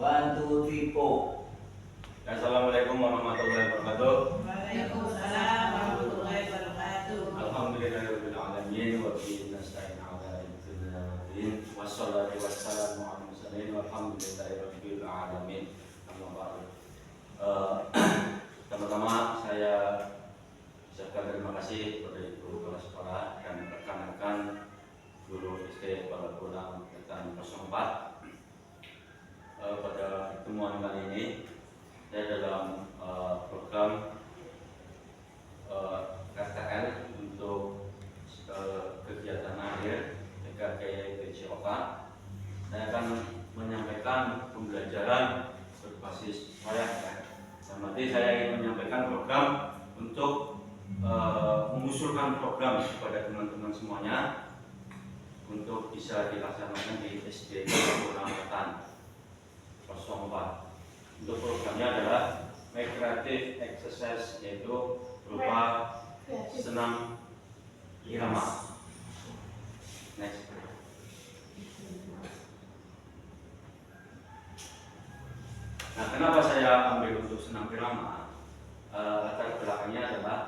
One, two, three, four. Assalamualaikum warahmatullahi wabarakatuh. Waalaikumsalam warahmatullahi wabarakatuh. Alhamdulillahirabbil alamin wa bihi nasta'in 'ala din wassalatu wassalamu 'ala mursalin walhamdulillahirabbil alamin. Amma ba'du. Pertama-tama saya ucapkan terima kasih kepada ibu kepala sekolah dan rekan-rekan guru SD Pondok Pulang Wetan 04. Pada pertemuan kali ini saya dalam program KTL untuk kegiatan akhir PKK TCOK. Saya akan menyampaikan pembelajaran berbasis wayang. Nanti saya ingin menyampaikan program untuk mengusulkan program kepada teman-teman semuanya untuk bisa dilaksanakan di SD Pondok Wetan 04. Untuk programnya adalah make creative exercise, yaitu berupa senam irama. Next. Nah, kenapa saya ambil untuk senam irama? Latar belakangnya adalah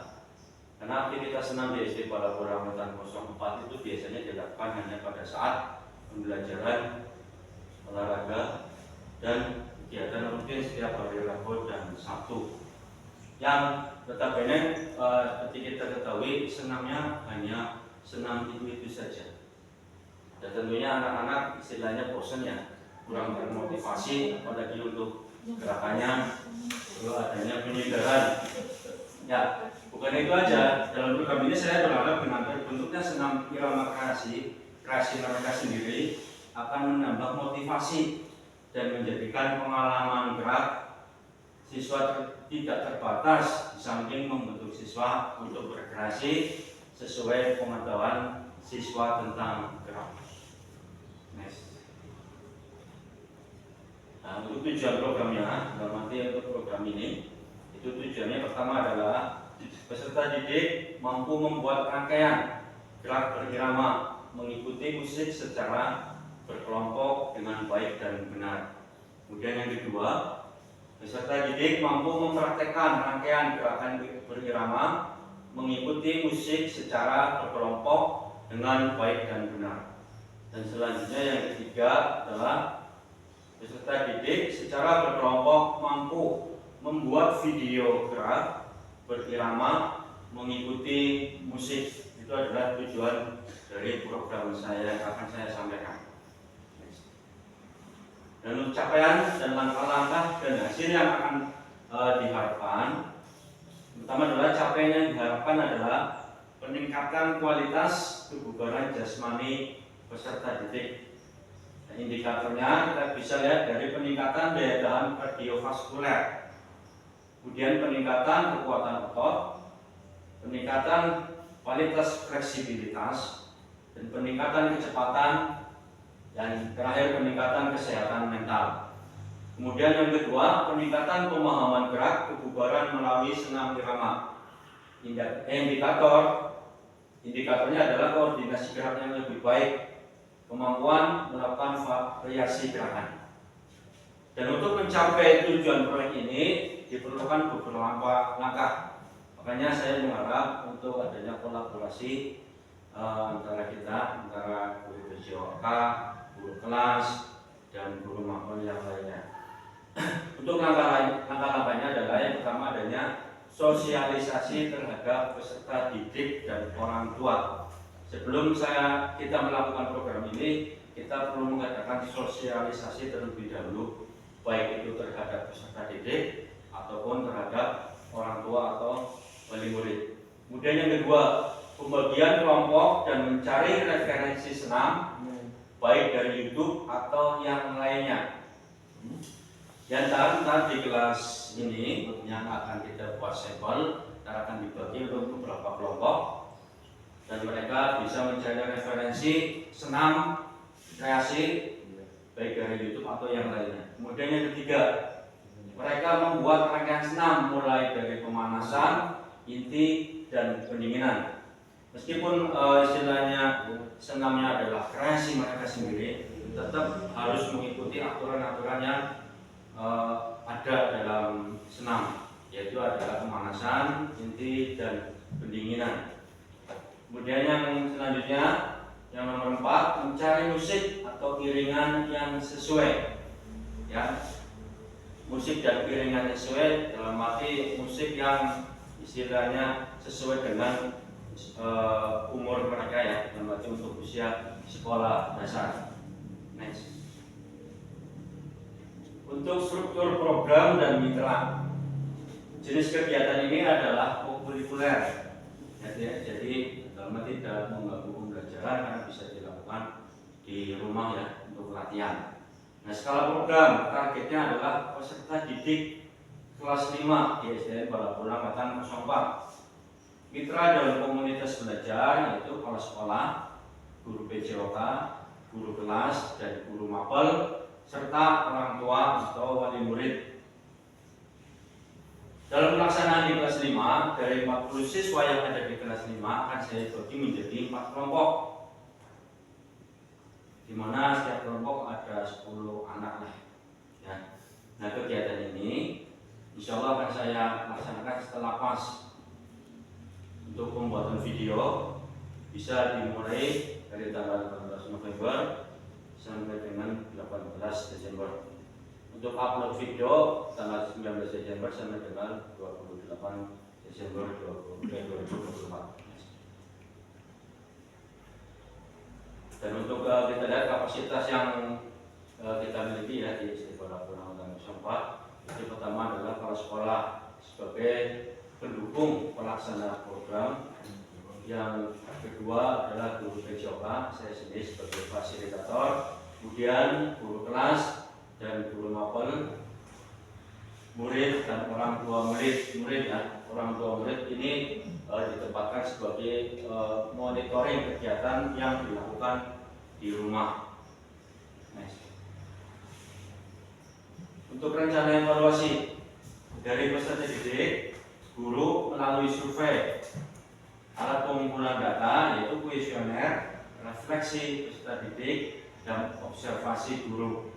karena aktivitas senam di SD Pondok Wetan 04 itu biasanya dilakukan hanya pada saat pembelajaran olahraga dan kegiatan rutin setiap hari Rabu dan Sabtu. Yang notabene seperti kita ketahui senamnya hanya senam itu saja. Dan tentunya anak-anak istilahnya bosan ya, kurang termotivasi, apalagi untuk gerakannya, perlu adanya penyegaran. Ya, bukan itu aja. Dalam program ini saya berharap dengan bentuknya senam irama kreasi mereka sendiri akan menambah motivasi dan menjadikan pengalaman gerak siswa tidak terbatas, di samping membentuk siswa untuk berkreasi sesuai pengetahuan siswa tentang gerak. Next. Nah, untuk tujuan programnya, untuk program ini, itu tujuannya pertama adalah peserta didik mampu membuat rangkaian gerak berirama mengikuti musik secara berkelompok dengan baik dan benar. Kemudian yang kedua, peserta didik mampu mempraktekkan rangkaian gerakan berirama mengikuti musik secara berkelompok dengan baik dan benar. Dan selanjutnya yang ketiga adalah peserta didik secara berkelompok mampu membuat video gerak berirama mengikuti musik. Itu adalah tujuan dari program saya yang akan saya sampaikan. Dan untuk capaian dan langkah-langkah dan hasil yang akan diharapkan, pertama adalah capaian yang diharapkan adalah peningkatan kualitas kebugaran jasmani peserta didik. Nah, indikatornya kita bisa lihat dari peningkatan daya tahan kardiovaskuler, kemudian peningkatan kekuatan otot, peningkatan kualitas fleksibilitas, dan peningkatan kecepatan, dan terakhir peningkatan kesehatan mental. Kemudian yang kedua, peningkatan pemahaman gerak kebugaran melalui senam irama. Indikatornya adalah koordinasi gerak yang lebih baik, kemampuan melakukan variasi gerakan. Dan untuk mencapai tujuan proyek ini diperlukan beberapa langkah. Makanya saya mengharap untuk adanya kolaborasi antara guru BCOK, guru kelas, dan guru maupun yang lainnya. Untuk langkah-langkahnya adalah yang pertama adanya sosialisasi terhadap peserta didik dan orang tua. Sebelum kita melakukan program ini, kita perlu mengadakan sosialisasi terlebih dahulu, baik itu terhadap peserta didik ataupun terhadap orang tua atau wali murid. Kemudian yang kedua, pembagian kelompok dan mencari referensi senam baik dari YouTube atau yang lainnya. Dan ntar di kelas ini yang akan kita buat sampel, akan dibagi untuk beberapa kelompok dan mereka bisa mencari referensi senam kreasi baik dari YouTube atau yang lainnya. Kemudian yang ketiga, mereka membuat rangkaian senam mulai dari pemanasan, inti, dan pendinginan. Meskipun istilahnya senamnya adalah kreasi mereka sendiri, tetap harus mengikuti aturan-aturan yang humidity dan pendinginan. Kemudian yang selanjutnya, yang nomor 4, mencari musik atau iringan yang sesuai. Ya, musik dan iringan yang sesuai dalam arti musik yang istilahnya sesuai dengan umur mereka ya, dalam arti untuk usia sekolah dasar. Next. Untuk struktur program dan mitra, jenis kegiatan ini adalah kokurikuler. Jadi dalam arti tidak mengganggu pembelajaran karena bisa dilakukan di rumah ya untuk latihan. Nah, skala program targetnya adalah peserta didik kelas 5 di SDN Balapulang Angkatan 04. Mitra dalam komunitas belajar yaitu kepala sekolah, guru PJOK, guru kelas, dan guru mapel, serta orang tua atau wali murid. Dalam pelaksanaan di kelas 5, dari 40 siswa yang ada di kelas 5 akan saya bagi menjadi 4 kelompok, di mana setiap kelompok ada 10 anak lah. Ya. Nah, kegiatan ini insya Allah akan saya laksanakan setelah PAS. Untuk pembuatan video bisa dimulai dari tanggal 18 November sampai dengan 18 Desember. Untuk upload video tanggal 19 Desember sampai dengan 28 Desember 2024. Dan untuk kita lihat kapasitas yang kita miliki ya di sekolah Balapulang 04, itu pertama adalah kepala sekolah sebagai pendukung pelaksana program. Yang kedua adalah guru PJOK, saya sendiri sebagai fasilitator. Kemudian guru kelas dan guru mapel, murid dan orang tua murid ya. Orang tua murid ini ditempatkan sebagai monitoring kegiatan yang dilakukan di rumah. Nice. Untuk rencana evaluasi dari peserta didik, guru melalui survei, alat pengumpulan data yaitu kuesioner, refleksi peserta didik, dan observasi guru.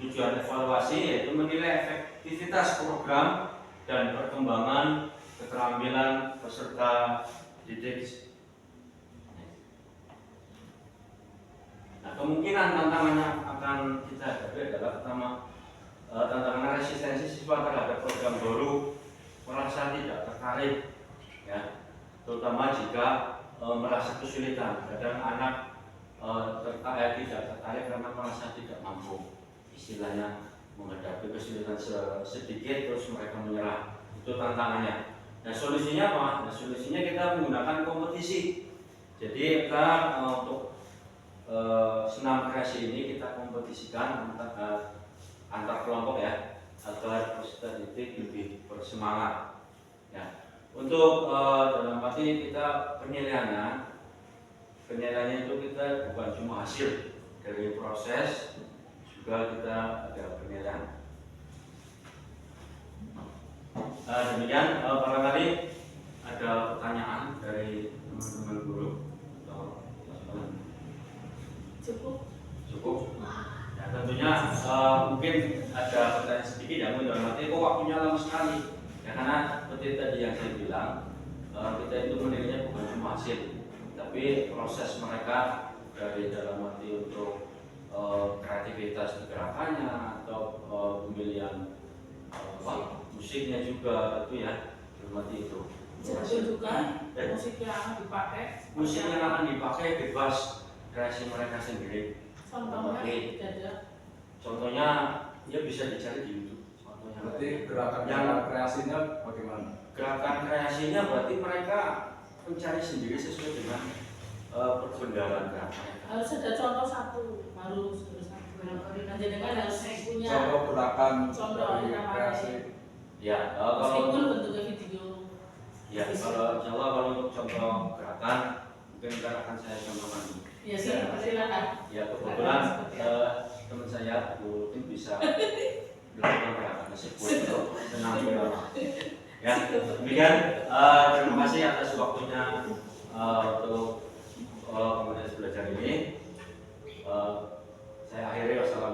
Tujuan evaluasi yaitu menilai efektivitas program dan perkembangan keterampilan peserta didik. Nah, kemungkinan tantangannya akan kita hadapi adalah pertama, tantangan resistensi siswa terhadap program baru, merasa tidak tertarik, ya, terutama jika merasa kesulitan. Kadang anak tidak tertarik karena merasa tidak mampu, istilahnya menghadapi kesulitan sedikit terus mereka menyerah. Itu tantangannya. Nah, solusinya apa? Nah, solusinya kita menggunakan kompetisi. Jadi kita untuk senam kreasi ini kita kompetisikan antar kelompok ya, agar peserta didik lebih bersemangat. Ya. Untuk dalam arti kita penilaiannya itu kita bukan cuma hasil dari proses, juga kita ada penilaian. Demikian barangkali ada pertanyaan dari teman-teman guru atau cukup. Ya, tentunya mungkin ada pertanyaan sedikit ya, dalam arti kok waktunya lama sekali ya, karena seperti tadi yang saya bilang, kita itu menilainya bukan cuma hasil, tapi proses mereka dari dalam arti untuk kreativitas gerakannya atau pemilihan musiknya juga itu ya, berarti itu. Juga musik yang akan dipakai. Musik yang akan dipakai bebas, kreasi mereka sendiri. Contohnya ya bisa dicari di YouTube. Contohnya. Berarti gerakan yang kreasinya bagaimana? Gerakan kreasinya berarti mereka mencari sendiri sesuai dengan perbendaharaan gerakan. Harus ada contoh satu, harus satu. Dengan harus punya contoh gerakan dari kreasi. Ya, kalau bentuknya video. Ya, kalau insya Allah kalau untuk contoh gerakan mungkin akan saya contohkan. Ya, silakan. Ya, kebetulan teman saya Bu Lutin bisa melakukan gerakan tersebut untuk senam juga. Ya, demikian. Terima kasih atas waktunya untuk komunitas belajar ini. Saya akhiri wassalamualaikum.